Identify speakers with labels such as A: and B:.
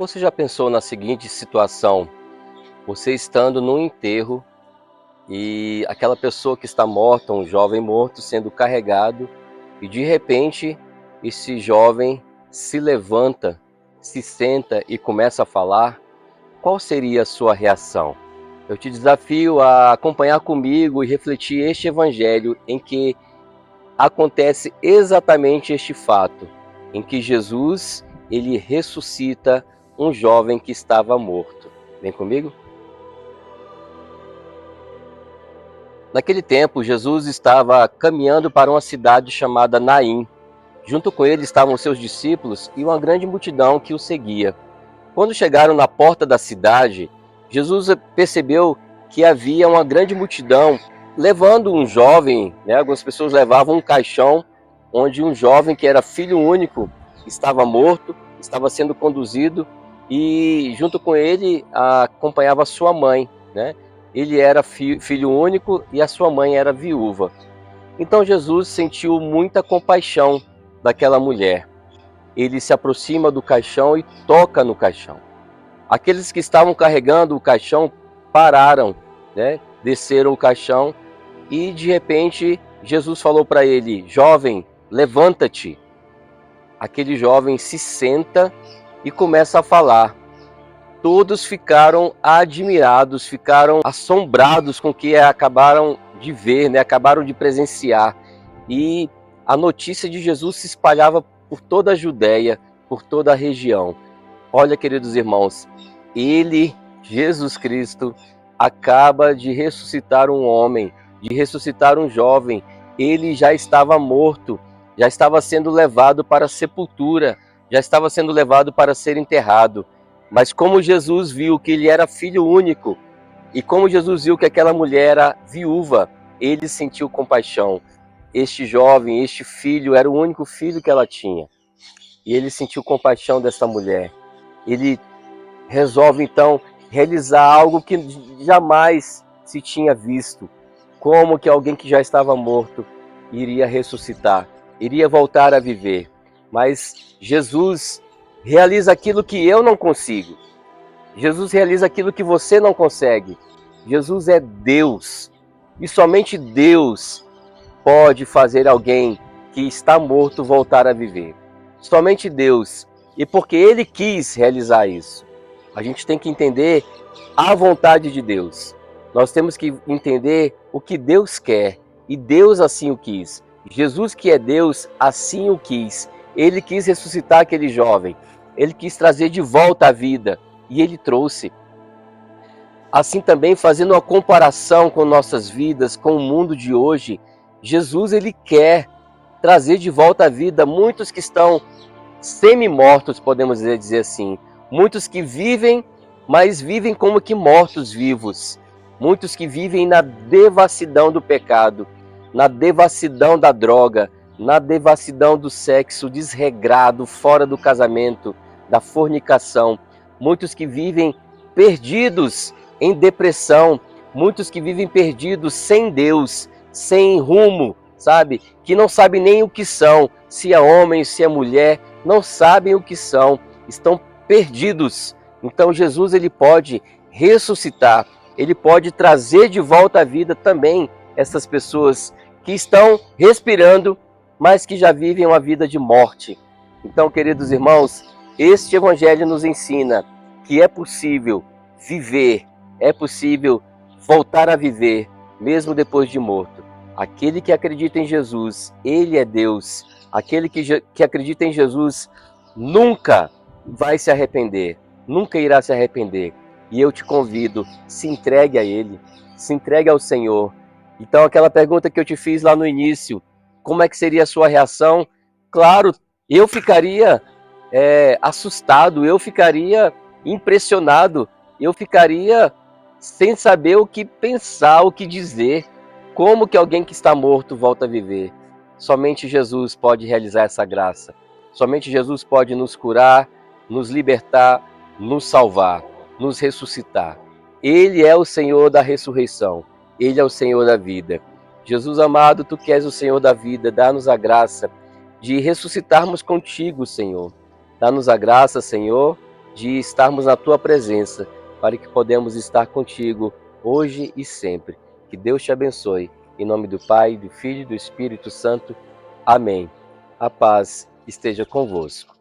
A: Você já pensou na seguinte situação? Você estando num enterro e aquela pessoa que está morta, um jovem morto, sendo carregado, e de repente esse jovem se levanta, se senta e começa a falar. Qual seria a sua reação? Eu te desafio a acompanhar comigo e refletir este evangelho em que acontece exatamente este fato, em que Jesus, ele ressuscita um jovem que estava morto. Vem comigo? Naquele tempo, Jesus estava caminhando para uma cidade chamada Naim. Junto com ele estavam seus discípulos e uma grande multidão que o seguia. Quando chegaram na porta da cidade, Jesus percebeu que havia uma grande multidão levando um jovem, algumas pessoas levavam um caixão onde um jovem que era filho único estava morto, estava sendo conduzido e junto com ele acompanhava sua mãe, Ele era filho único e a sua mãe era viúva. Então Jesus sentiu muita compaixão daquela mulher. Ele se aproxima do caixão e toca no caixão. Aqueles que estavam carregando o caixão pararam, desceram o caixão e de repente Jesus falou para ele: jovem, levanta-te. Aquele jovem se senta e começa a falar. Todos ficaram admirados, ficaram assombrados com o que acabaram de ver, acabaram de presenciar. E a notícia de Jesus se espalhava por toda a Judéia, por toda a região. Olha, queridos irmãos, ele, Jesus Cristo, acaba de ressuscitar um homem, de ressuscitar um jovem. Ele já estava morto, já estava sendo levado para a sepultura, já estava sendo levado para ser enterrado. Mas como Jesus viu que ele era filho único, e como Jesus viu que aquela mulher era viúva, ele sentiu compaixão. Este jovem, este filho, era o único filho que ela tinha. E ele sentiu compaixão dessa mulher. Ele resolve então realizar algo que jamais se tinha visto. Como que alguém que já estava morto iria ressuscitar, iria voltar a viver. Mas Jesus realiza aquilo que eu não consigo. Jesus realiza aquilo que você não consegue. Jesus é Deus. E somente Deus pode fazer alguém que está morto voltar a viver. Somente Deus. E porque Ele quis realizar isso. A gente tem que entender a vontade de Deus. Nós temos que entender o que Deus quer. E Deus assim o quis. Jesus, que é Deus, assim o quis. Ele quis ressuscitar aquele jovem. Ele quis trazer de volta a vida. E Ele trouxe. Assim também, fazendo uma comparação com nossas vidas, com o mundo de hoje, Jesus, Ele quer trazer de volta a vida muitos que estão semi-mortos, podemos dizer assim. Muitos que vivem, mas vivem como que mortos-vivos. Muitos que vivem na devassidão do pecado, na devassidão da droga, na devassidão do sexo desregrado, fora do casamento, da fornicação. Muitos que vivem perdidos em depressão, muitos que vivem perdidos sem Deus, sem rumo, sabe? Que não sabem nem o que são, se é homem, se é mulher, não sabem o que são, estão perdidos. Então Jesus, ele pode ressuscitar, ele pode trazer de volta à vida também essas pessoas que estão respirando, mas que já vivem uma vida de morte. Então, queridos irmãos, este evangelho nos ensina que é possível viver, é possível voltar a viver, mesmo depois de morto. Aquele que acredita em Jesus, ele é Deus. Aquele que acredita em Jesus nunca vai se arrepender, nunca irá se arrepender. E eu te convido, se entregue a Ele, se entregue ao Senhor. Então, aquela pergunta que eu te fiz lá no início, como é que seria a sua reação? Claro, eu ficaria assustado, eu ficaria impressionado, eu ficaria sem saber o que pensar, o que dizer. Como que alguém que está morto volta a viver? Somente Jesus pode realizar essa graça. Somente Jesus pode nos curar, nos libertar, nos salvar, nos ressuscitar. Ele é o Senhor da ressurreição. Ele é o Senhor da vida. Jesus amado, Tu que és o Senhor da vida, dá-nos a graça de ressuscitarmos contigo, Senhor. Dá-nos a graça, Senhor, de estarmos na tua presença, para que podemos estar contigo hoje e sempre. Que Deus te abençoe. Em nome do Pai, do Filho e do Espírito Santo. Amém. A paz esteja convosco.